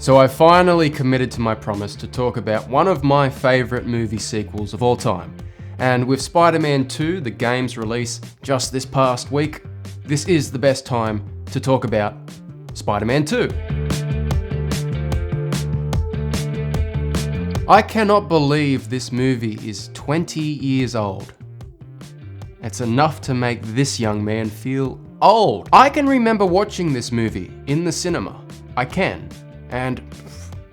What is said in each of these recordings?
So I finally committed to my promise to talk about one of my favourite movie sequels of all time. And with Spider-Man 2, the game's release just this past week, this is the best time to talk about Spider-Man 2. I cannot believe this movie is 20 years old. It's enough to make this young man feel old. I can remember watching this movie in the cinema. I can. And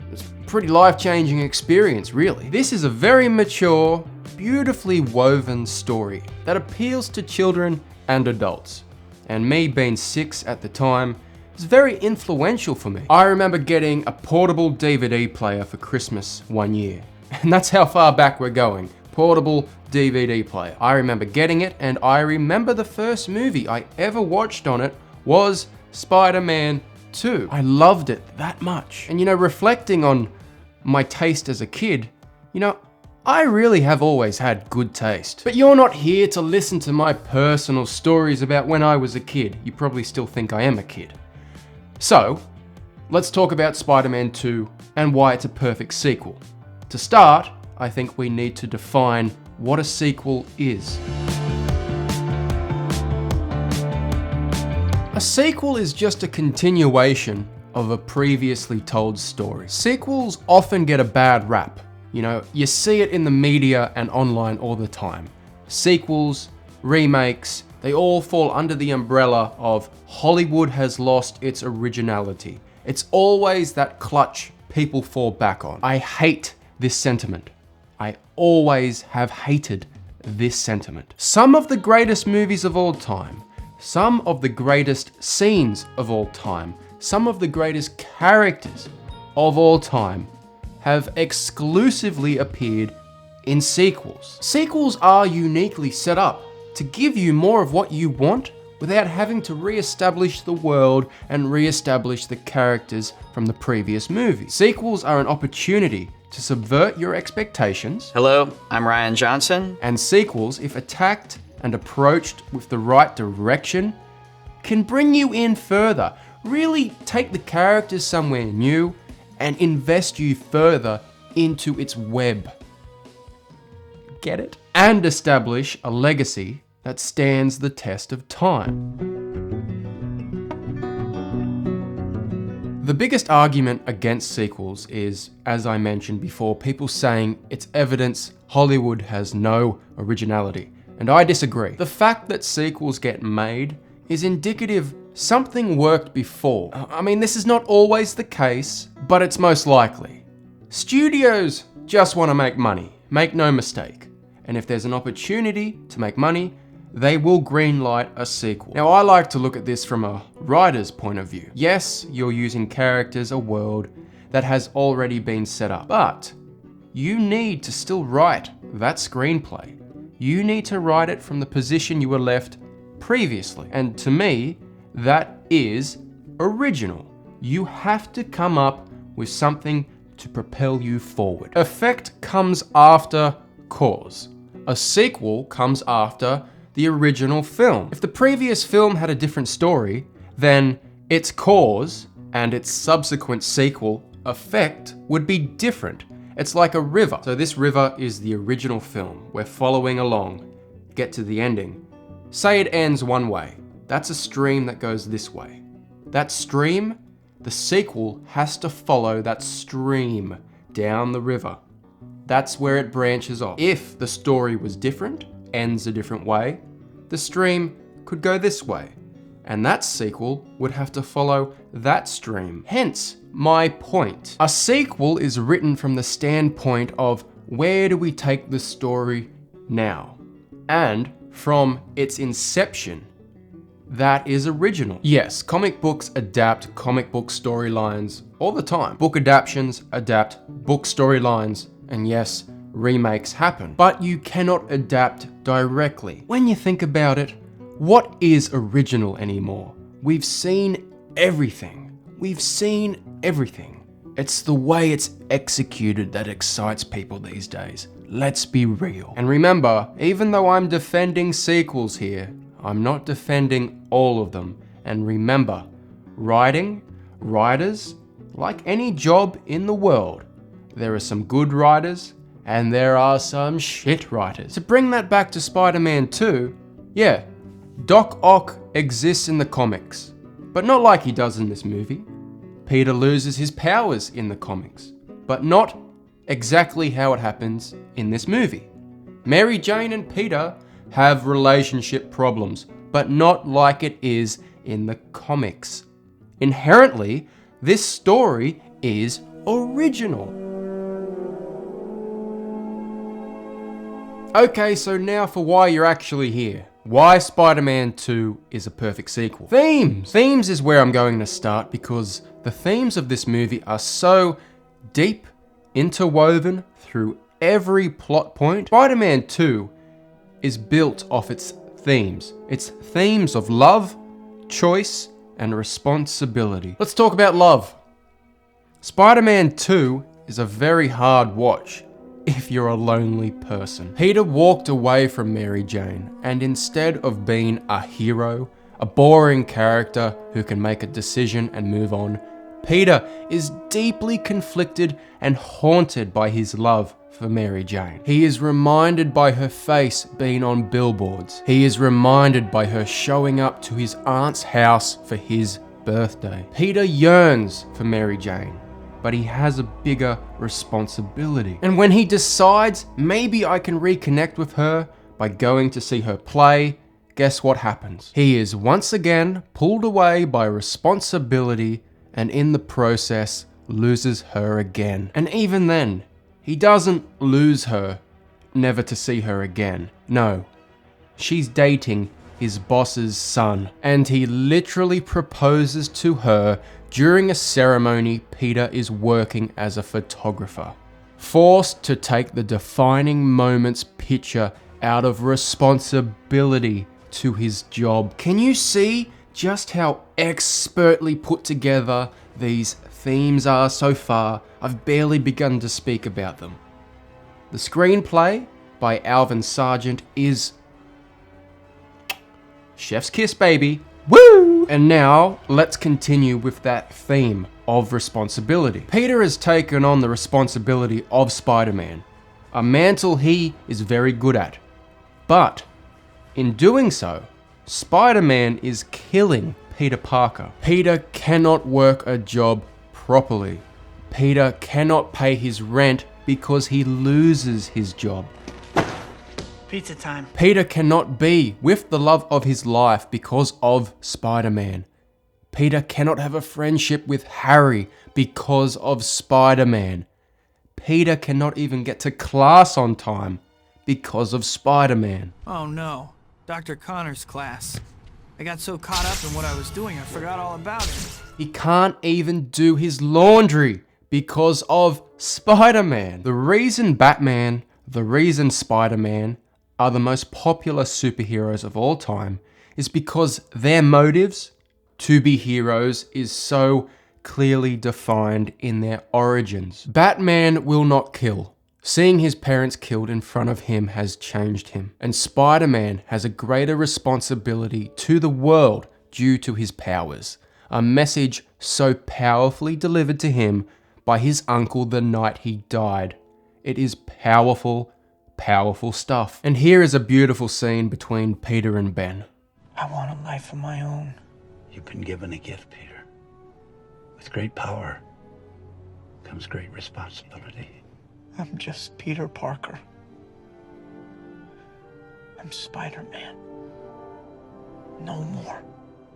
it's a pretty life-changing experience, really. This is a very mature, beautifully woven story that appeals to children and adults. And me being 6 at the time, it's very influential for me. I remember getting a portable DVD player for Christmas one year. And that's how far back we're going. Portable DVD player. I remember getting it, and I remember the first movie I ever watched on it was Spider-Man 2. I loved it that much. And reflecting on my taste as a kid, I really have always had good taste. But you're not here to listen to my personal stories about when I was a kid. You probably still think I am a kid. So, let's talk about Spider-Man 2 and why it's a perfect sequel. To start, I think we need to define what a sequel is. A sequel is just a continuation of a previously told story. Sequels often get a bad rap. You see it in the media and online all the time. Sequels, remakes, they all fall under the umbrella of Hollywood has lost its originality. It's always that clutch people fall back on. I hate this sentiment. I always have hated this sentiment. Some of the greatest movies of all time, some of the greatest scenes of all time, some of the greatest characters of all time have exclusively appeared in sequels. Sequels are uniquely set up to give you more of what you want without having to re-establish the world and re-establish the characters from the previous movie. Sequels are an opportunity to subvert your expectations. Hello, I'm Ryan Johnson. And sequels, if attacked and approached with the right direction, can bring you in further, really take the characters somewhere new and invest you further into its web. Get it? And establish a legacy that stands the test of time. The biggest argument against sequels is, as I mentioned before, people saying it's evidence Hollywood has no originality. And I disagree. The fact that sequels get made is indicative something worked before. I mean, this is not always the case, but it's most likely. Studios just want to make money, make no mistake. And if there's an opportunity to make money, they will greenlight a sequel. Now, I like to look at this from a writer's point of view. Yes, you're using characters, a world that has already been set up, but you need to still write that screenplay. You need to write it from the position you were left previously. And to me, that is original. You have to come up with something to propel you forward. Effect comes after cause. A sequel comes after the original film. If the previous film had a different story, then its cause and its subsequent sequel, Effect, would be different. It's like a river. So this river is the original film. We're following along. Get to the ending. Say it ends one way. That's a stream that goes this way. That stream, the sequel has to follow that stream down the river. That's where it branches off. If the story was different, ends a different way, the stream could go this way, and that sequel would have to follow that stream. Hence, my point. A sequel is written from the standpoint of where do we take the story now? And from its inception, that is original. Yes, comic books adapt comic book storylines all the time. Book adaptions adapt book storylines, and yes, remakes happen. But you cannot adapt directly. When you think about it, what is original anymore? We've seen everything. We've seen everything. It's the way it's executed that excites people these days. Let's be real. And remember, even though I'm defending sequels here, I'm not defending all of them. And remember, writers, like any job in the world, there are some good writers and there are some shit writers. To bring that back to Spider-Man 2, yeah, Doc Ock exists in the comics, but not like he does in this movie. Peter loses his powers in the comics, but not exactly how it happens in this movie. Mary Jane and Peter have relationship problems, but not like it is in the comics. Inherently, this story is original. Okay, so now for why you're actually here. Why Spider-Man 2 is a perfect sequel. Themes! Themes is where I'm going to start because the themes of this movie are so deep, interwoven through every plot point. Spider-Man 2 is built off its themes. It's themes of love, choice, and responsibility. Let's talk about love. Spider-Man 2 is a very hard watch if you're a lonely person. Peter walked away from Mary Jane, and instead of being a hero, a boring character who can make a decision and move on, Peter is deeply conflicted and haunted by his love for Mary Jane. He is reminded by her face being on billboards. He is reminded by her showing up to his aunt's house for his birthday. Peter yearns for Mary Jane, but he has a bigger responsibility. And when he decides, maybe I can reconnect with her by going to see her play, guess what happens? He is once again pulled away by responsibility and in the process loses her again. And even then, he doesn't lose her never to see her again. No, she's dating his boss's son, and he literally proposes to her during a ceremony Peter is working as a photographer. Forced to take the defining moments picture out of responsibility to his job. Can you see just how expertly put together these themes are so far? I've barely begun to speak about them. The screenplay by Alvin Sargent is chef's kiss, baby. Woo! And now, let's continue with that theme of responsibility. Peter has taken on the responsibility of Spider-Man, a mantle he is very good at. But, in doing so, Spider-Man is killing Peter Parker. Peter cannot work a job properly. Peter cannot pay his rent because he loses his job. Pizza time. Peter cannot be with the love of his life because of Spider-Man. Peter cannot have a friendship with Harry because of Spider-Man. Peter cannot even get to class on time because of Spider-Man. Oh no, Dr. Connor's class. I got so caught up in what I was doing, I forgot all about it. He can't even do his laundry because of Spider-Man. The reason Batman, the reason Spider-Man are the most popular superheroes of all time is because their motives to be heroes is so clearly defined in their origins. Batman will not kill. Seeing his parents killed in front of him has changed him. And Spider-Man has a greater responsibility to the world due to his powers. A message so powerfully delivered to him by his uncle the night he died. It is powerful, powerful stuff. And here is a beautiful scene between Peter and Ben. I want a life of my own. You've been given a gift, Peter. With great power comes great responsibility. I'm just Peter Parker. I'm Spider-Man. No more.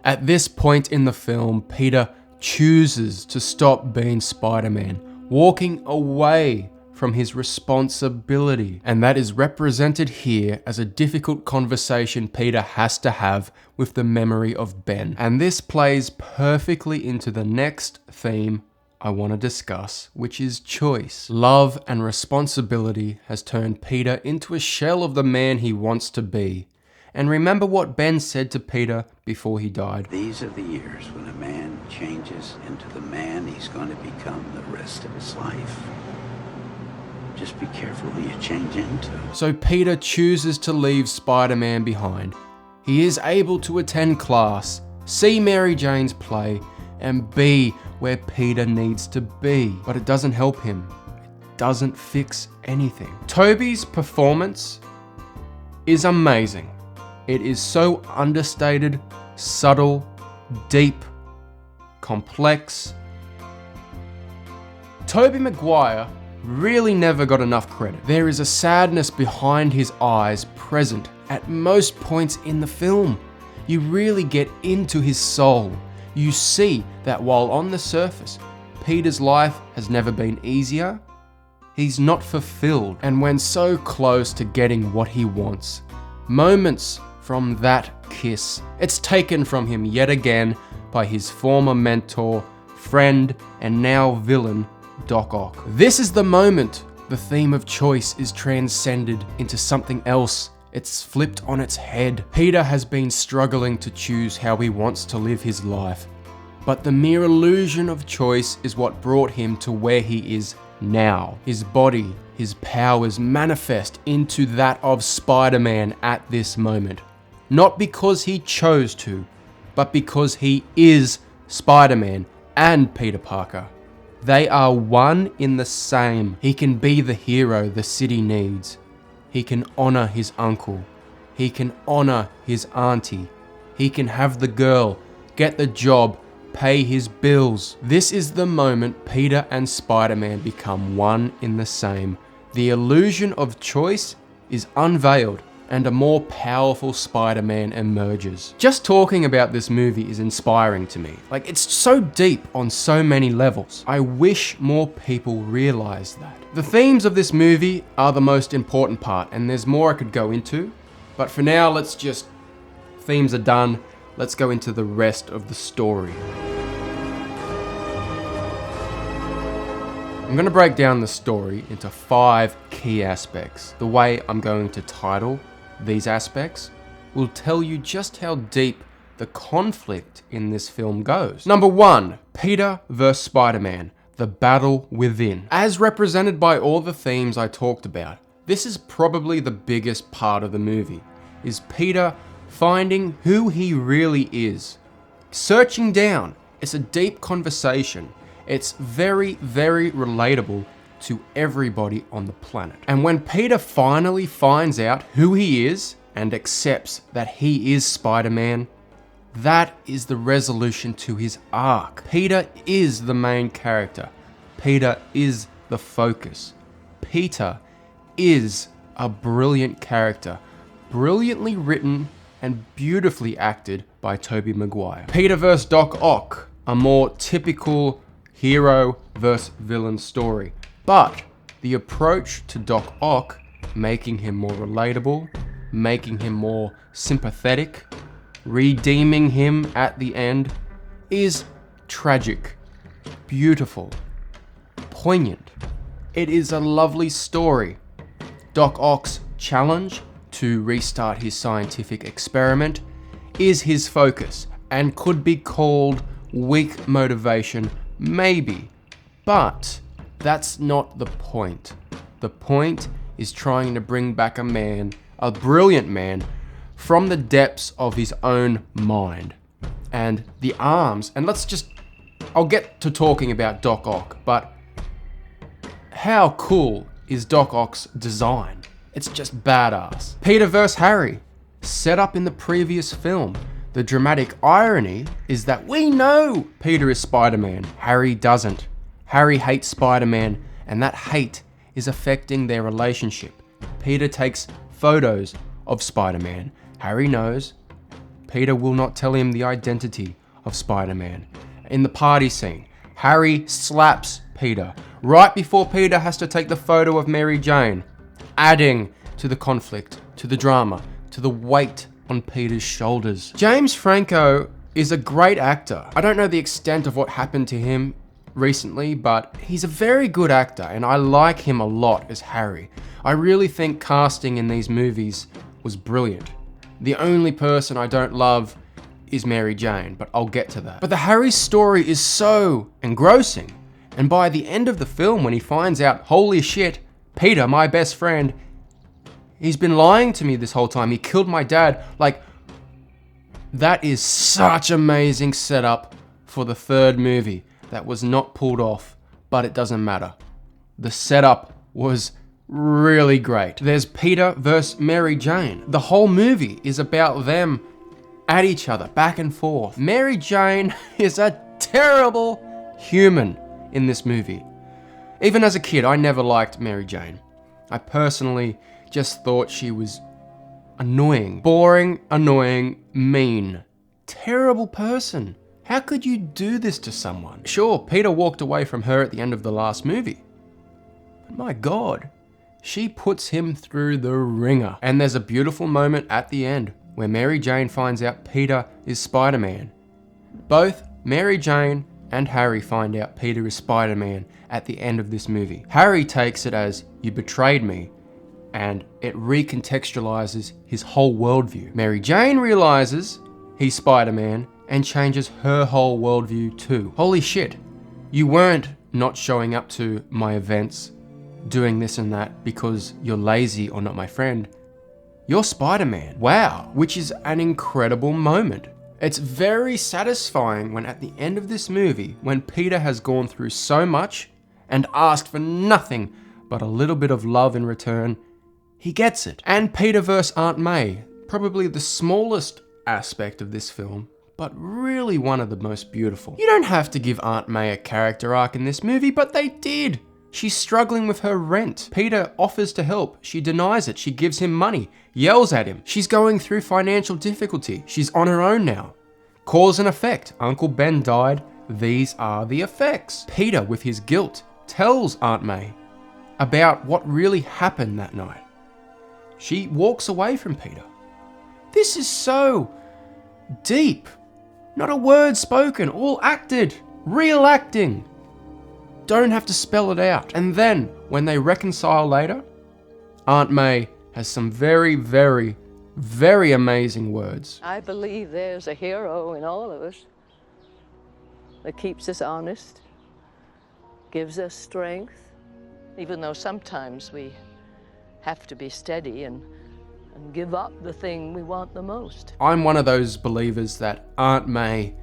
At this point in the film, Peter chooses to stop being Spider-Man, walking away from his responsibility. And that is represented here as a difficult conversation Peter has to have with the memory of Ben. And this plays perfectly into the next theme I want to discuss, which is choice. Love and responsibility has turned Peter into a shell of the man he wants to be. And remember what Ben said to Peter before he died. These are the years when a man changes into the man he's going to become the rest of his life. Just be careful who you change into. So Peter chooses to leave Spider-Man behind. He is able to attend class, see Mary Jane's play, and be where Peter needs to be. But it doesn't help him. It doesn't fix anything. Tobey's performance is amazing. It is so understated, subtle, deep, complex. Tobey Maguire really never got enough credit. There is a sadness behind his eyes present at most points in the film. You really get into his soul. You see that while on the surface, Peter's life has never been easier, he's not fulfilled. And when so close to getting what he wants, moments from that kiss, it's taken from him yet again by his former mentor, friend, and now villain, Doc Ock. This is the moment the theme of choice is transcended into something else. It's flipped on its head. Peter has been struggling to choose how he wants to live his life, but the mere illusion of choice is what brought him to where he is now. His body, his powers manifest into that of Spider-Man at this moment. Not because he chose to, but because he is Spider-Man and Peter Parker. They are one in the same. He can be the hero the city needs. He can honor his uncle. He can honor his auntie. He can have the girl, get the job, pay his bills. This is the moment Peter and Spider-Man become one in the same. The illusion of choice is unveiled and a more powerful Spider-Man emerges. Just talking about this movie is inspiring to me. Like, it's so deep on so many levels. I wish more people realized that. The themes of this movie are the most important part, and there's more I could go into, but for now, themes are done. Let's go into the rest of the story. I'm going to break down the story into 5 key aspects. The way I'm going to title these aspects will tell you just how deep the conflict in this film goes. Number 1, Peter vs. Spider-Man, the battle within. As represented by all the themes I talked about, this is probably the biggest part of the movie, is Peter finding who he really is. Searching down. It's a deep conversation. It's very, very relatable to everybody on the planet. And when Peter finally finds out who he is and accepts that he is Spider-Man, that is the resolution to his arc. Peter is the main character. Peter is the focus. Peter is a brilliant character, brilliantly written and beautifully acted by Tobey Maguire. Peter vs. Doc Ock, a more typical hero versus villain story. But the approach to Doc Ock, making him more relatable, making him more sympathetic, redeeming him at the end, is tragic, beautiful, poignant. It is a lovely story. Doc Ock's challenge to restart his scientific experiment is his focus and could be called weak motivation, maybe, but that's not the point. The point is trying to bring back a man, a brilliant man, from the depths of his own mind. And the arms, and I'll get to talking about Doc Ock, but how cool is Doc Ock's design? It's just badass. Peter vs. Harry, set up in the previous film. The dramatic irony is that we know Peter is Spider-Man, Harry doesn't. Harry hates Spider-Man, and that hate is affecting their relationship. Peter takes photos of Spider-Man. Harry knows. Peter will not tell him the identity of Spider-Man. In the party scene, Harry slaps Peter right before Peter has to take the photo of Mary Jane, adding to the conflict, to the drama, to the weight on Peter's shoulders. James Franco is a great actor. I don't know the extent of what happened to him recently, but he's a very good actor and I like him a lot as Harry. I really think casting in these movies was brilliant. The only person I don't love is Mary Jane, but I'll get to that. But the Harry story is so engrossing, and by the end of the film when he finds out, holy shit, Peter, my best friend, he's been lying to me this whole time, he killed my dad, like, that is such amazing setup for the third movie. that was not pulled off, but it doesn't matter. The setup was really great. There's Peter versus Mary Jane. The whole movie is about them at each other, back and forth. Mary Jane is a terrible human in this movie. Even as a kid, I never liked Mary Jane. I personally just thought she was annoying, boring, annoying, mean, terrible person. How could you do this to someone? Sure, Peter walked away from her at the end of the last movie, but my God, she puts him through the ringer. And there's a beautiful moment at the end where Mary Jane finds out Peter is Spider-Man. Both Mary Jane and Harry find out Peter is Spider-Man at the end of this movie. Harry takes it as, you betrayed me, and it recontextualizes his whole worldview. Mary Jane realizes he's Spider-Man and changes her whole worldview too. Holy shit, you weren't not showing up to my events, doing this and that because you're lazy or not my friend. You're Spider-Man. Wow, which is an incredible moment. It's very satisfying when at the end of this movie, when Peter has gone through so much and asked for nothing but a little bit of love in return, he gets it. And Peter vs. Aunt May, probably the smallest aspect of this film, but really one of the most beautiful. You don't have to give Aunt May a character arc in this movie, but they did. She's struggling with her rent. Peter offers to help. She denies it. She gives him money, yells at him. She's going through financial difficulty. She's on her own now. Cause and effect. Uncle Ben died. These are the effects. Peter, with his guilt, tells Aunt May about what really happened that night. She walks away from Peter. This is so deep. Not a word spoken, all acted, real acting. Don't have to spell it out. And then, when they reconcile later, Aunt May has some very, very, very amazing words. I believe there's a hero in all of us that keeps us honest, gives us strength, even though sometimes we have to be steady and give up the thing we want the most. I'm one of those believers that Aunt May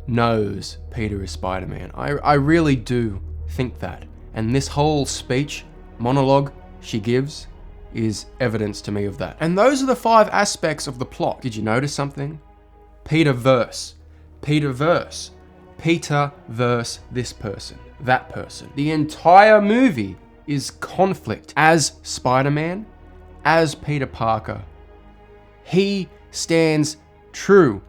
knows Peter is Spider-Man. I really do think that. And this whole speech, monologue she gives is evidence to me of that. And those are the 5 aspects of the plot. Did you notice something? Peter verse. Peter verse. Peter verse this person, that person. The entire movie is conflict. As Spider-Man, as Peter Parker, he stands true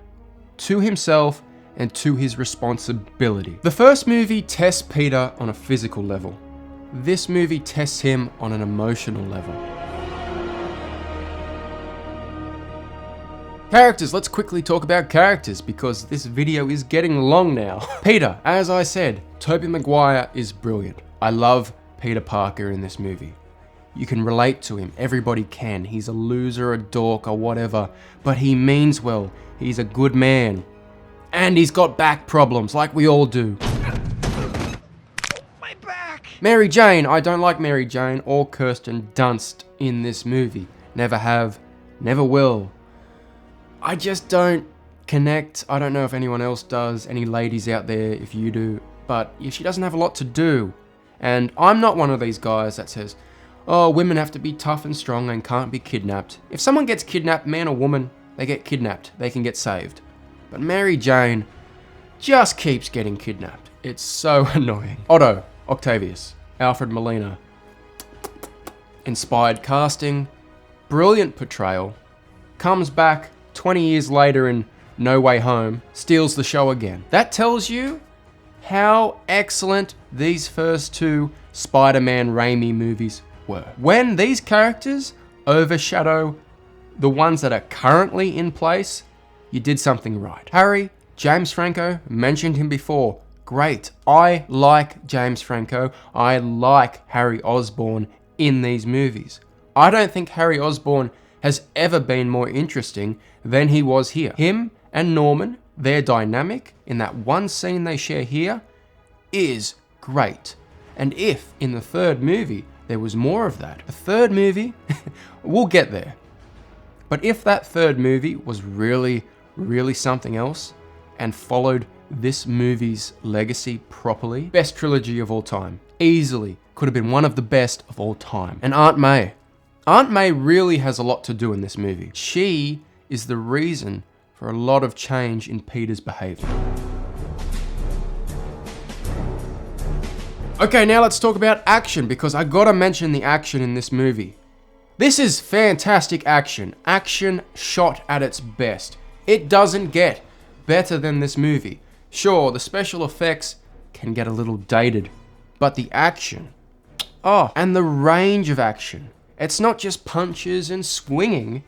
to himself and to his responsibility. The first movie tests Peter on a physical level. This movie tests him on an emotional level. Characters, let's quickly talk about characters because this video is getting long now. Peter, as I said, Tobey Maguire is brilliant. I love Peter Parker in this movie. You can relate to him, everybody can. He's a loser, a dork, or whatever, but he means well. He's a good man. And he's got back problems, like we all do. My back! Mary Jane, I don't like Mary Jane or Kirsten Dunst in this movie. Never have, never will. I just don't connect. I don't know if anyone else does, any ladies out there, if you do, but she doesn't have a lot to do. And I'm not one of these guys that says, oh, women have to be tough and strong and can't be kidnapped. If someone gets kidnapped, man or woman, they get kidnapped. They can get saved. But Mary Jane just keeps getting kidnapped. It's so annoying. Otto Octavius, Alfred Molina. Inspired casting, brilliant portrayal, comes back 20 years later in No Way Home, steals the show again. That tells you how excellent these first 2 Spider-Man Raimi movies were. When these characters overshadow the ones that are currently in place, you did something right. Harry, James Franco, mentioned him before. Great. I like James Franco. I like Harry Osborn in these movies. I don't think Harry Osborn has ever been more interesting than he was here. Him and Norman, their dynamic in that one scene they share here is great. And if in the 3rd movie there was more of that, the 3rd movie, we'll get there. But if that 3rd movie was really something else and followed this movie's legacy properly, best trilogy of all time. Easily could have been one of the best of all time. And Aunt May. Aunt May really has a lot to do in this movie. She is the reason for a lot of change in Peter's behavior. Okay, now let's talk about action, because I gotta mention the action in this movie. This is fantastic action. Action shot at its best. It doesn't get better than this movie. Sure, the special effects can get a little dated, but the action, and the range of action. It's not just punches and swinging.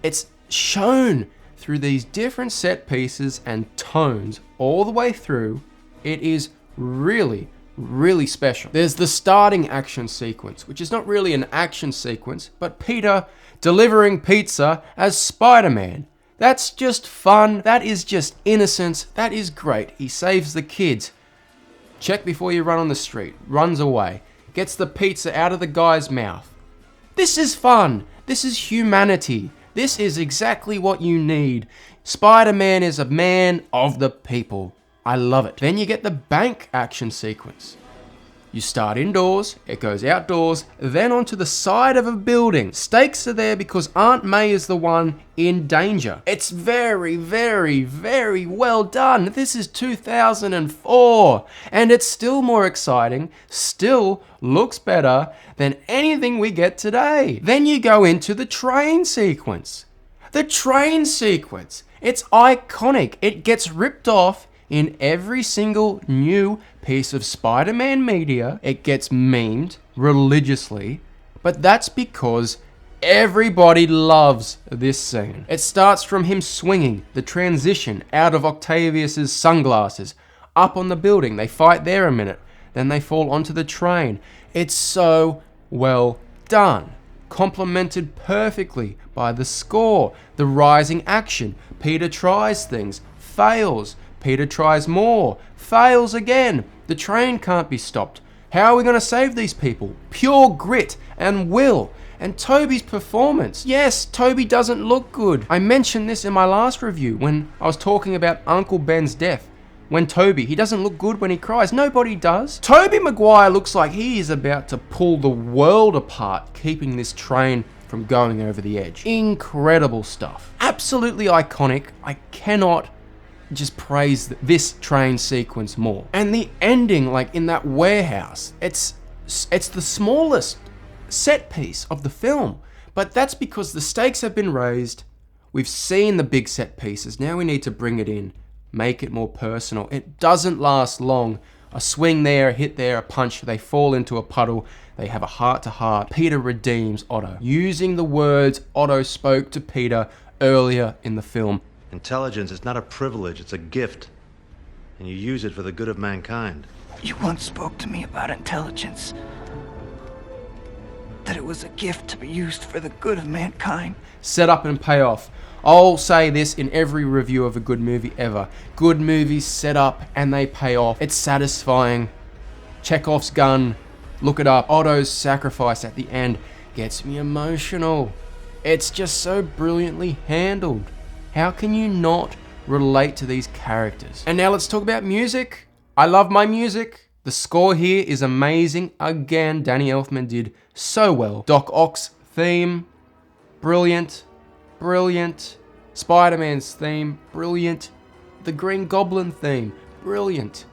It's shown through these different set pieces and tones all the way through. It is really special. There's the starting action sequence, which is not really an action sequence, but Peter delivering pizza as Spider-Man. That's just fun. That is just innocence. That is great. He saves the kids. Check before you run on the street. Runs away. Gets the pizza out of the guy's mouth. This is fun. This is humanity. This is exactly what you need. Spider-Man is a man of the people. I love it. Then you get the bank action sequence. You start indoors, it goes outdoors, then onto the side of a building. Stakes are there because Aunt May is the one in danger. It's very well done. This is 2004, and it's still more exciting, still looks better than anything we get today. Then you go into the train sequence. The train sequence, it's iconic. It gets ripped off in every single new piece of Spider-Man media. It gets memed religiously, but that's because everybody loves this scene. It starts from him swinging, the transition out of Octavius's sunglasses, up on the building. They fight there a minute, then they fall onto the train. It's so well done. Complemented perfectly by the score, the rising action. Peter tries things, fails. Peter tries more, fails again. The train can't be stopped. How are we going to save these people? Pure grit and will. And Tobey's performance. Yes, Tobey doesn't look good. I mentioned this in my last review when I was talking about Uncle Ben's death. When Tobey, he doesn't look good when he cries. Nobody does. Tobey Maguire looks like he is about to pull the world apart, keeping this train from going over the edge. Incredible stuff. Absolutely iconic. I cannot just praise this train sequence more. And the ending, like in that warehouse, it's the smallest set piece of the film, but that's because the stakes have been raised. We've seen the big set pieces. Now we need to bring it in, make it more personal. It doesn't last long. A swing there, a hit there, a punch, they fall into a puddle, they have a heart-to-heart. Peter redeems Otto, using the words Otto spoke to Peter earlier in the film. Intelligence is not a privilege, it's a gift. And you use it for the good of mankind. You once spoke to me about intelligence. That it was a gift to be used for the good of mankind. Set up and pay off. I'll say this in every review of a good movie ever. Good movies set up and they pay off. It's satisfying. Chekhov's gun. Look it up. Otto's sacrifice at the end gets me emotional. It's just so brilliantly handled. How can you not relate to these characters? And now let's talk about music. I love my music. The score here is amazing. Again, Danny Elfman did so well. Doc Ock's theme, brilliant. Spider-Man's theme, brilliant. The Green Goblin theme, brilliant.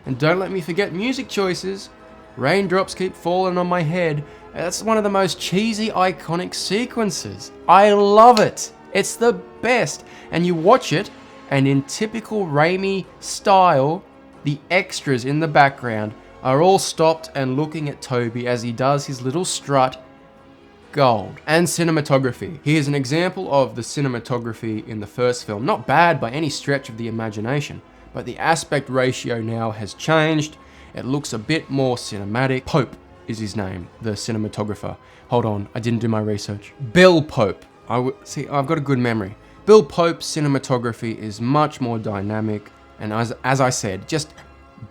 And don't let me forget music choices. Raindrops Keep Falling on My Head. That's one of the most cheesy, iconic sequences. I love it. It's the best. And you watch it, and in typical Raimi style, the extras in the background are all stopped and looking at Tobey as he does his little strut. Gold. And cinematography. Here's an example of the cinematography in the first film. Not bad by any stretch of the imagination, but the aspect ratio now has changed. It looks a bit more cinematic. Pope is his name, the cinematographer. Hold on, I didn't do my research. Bill Pope. See, I've got a good memory. Bill Pope's cinematography is much more dynamic and as I said, just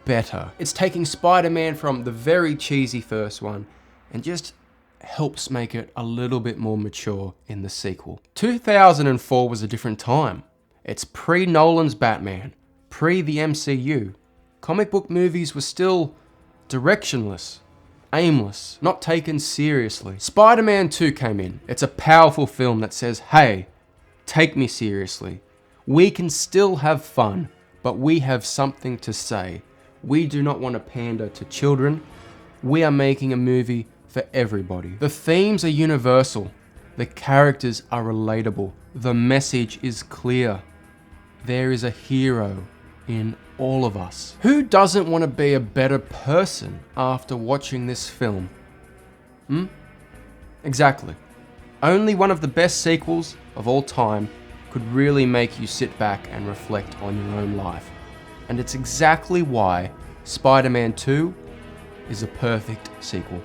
better. It's taking Spider-Man from the very cheesy first one and just helps make it a little bit more mature in the sequel. 2004 was a different time. It's pre-Nolan's Batman, pre the MCU, comic book movies were still directionless, aimless, not taken seriously. Spider-Man 2 came in. It's a powerful film that says, hey, take me seriously. We can still have fun, but we have something to say. We do not want to pander to children. We are making a movie for everybody. The themes are universal. The characters are relatable. The message is clear. There is a hero in all of us. Who doesn't want to be a better person after watching this film? Exactly. Only one of the best sequels of all time could really make you sit back and reflect on your own life. And it's exactly why Spider-Man 2 is a perfect sequel.